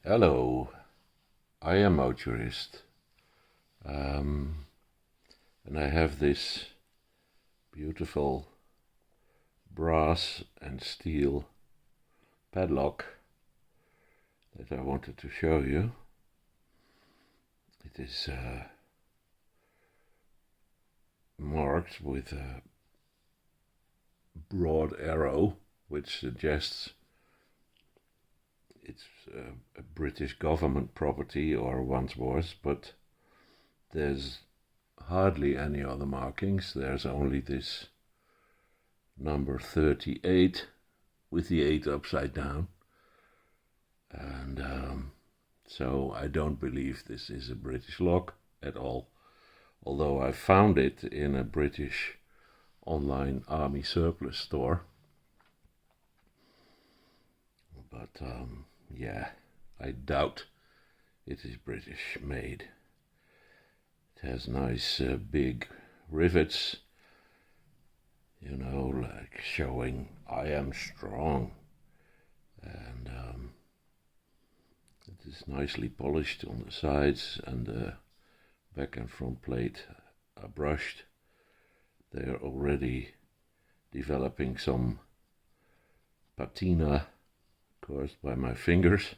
Hello, I am motorist, and I have this beautiful brass and steel padlock that I wanted to show you. It is marked with a broad arrow, which suggests it's a British government property, or once was, but there's hardly any other markings. There's only this number 38 with the 8 upside down, and so I don't believe this is a British lock at all, although I found it in a British online army surplus store. But yeah, I doubt it is British made. It has nice big rivets, like showing I am strong. And it is nicely polished on the sides, and the back and front plate are brushed. They are already developing some patina caused by my fingers.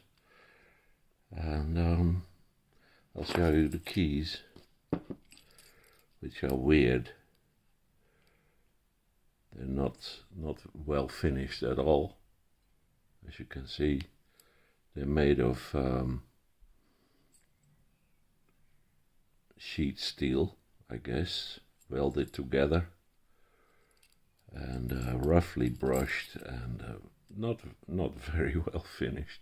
And I'll show you the keys, which are weird. They're not well finished at all. As you can see, they're made of sheet steel, I guess, welded together, and roughly brushed, and not very well finished.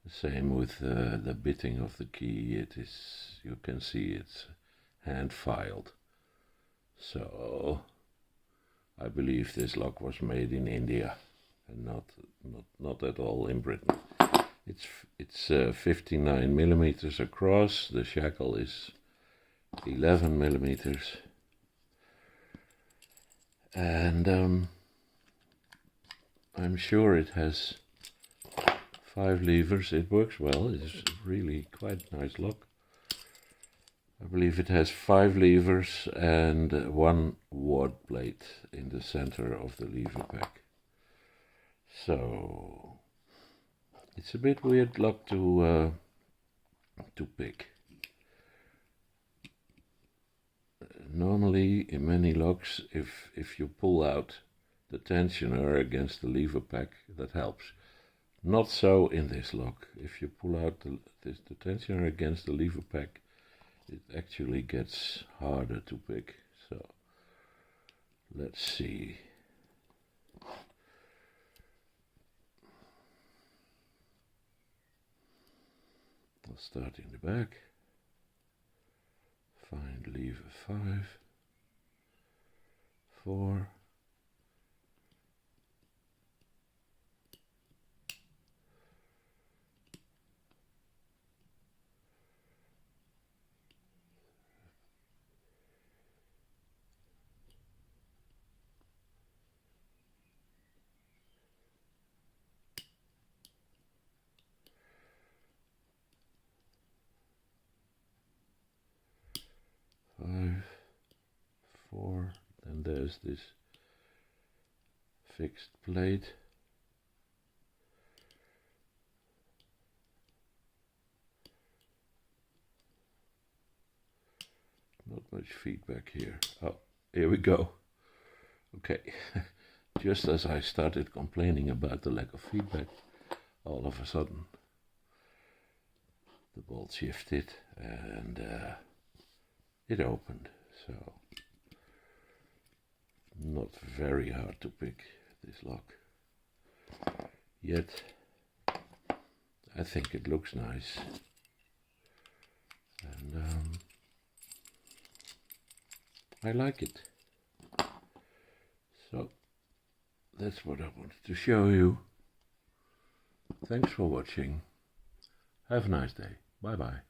The same with the bitting of the key. It is, you can see it's hand filed. So I believe this lock was made in India and not at all in Britain. It's 59 millimeters across. The shackle is 11 millimeters, and I'm sure it has 5 levers. It works well. It's really quite a nice lock. I believe it has 5 levers and 1 ward plate in the center of the lever pack. So it's a bit weird lock to pick. Normally, in many locks, if you pull out the tensioner against the lever pack, that helps. Not so in this lock. If you pull out the tensioner against the lever pack, it actually gets harder to pick. So let's see. I'll start in the back. Find lever 5, 4, 5, 4, then there's this fixed plate. Not much feedback here. Oh, here we go. Okay, just as I started complaining about the lack of feedback, all of a sudden the bolt shifted and it opened. So not very hard to pick this lock. Yet I think it looks nice, and I like it. So that's what I wanted to show you. Thanks for watching. Have a nice day. Bye bye.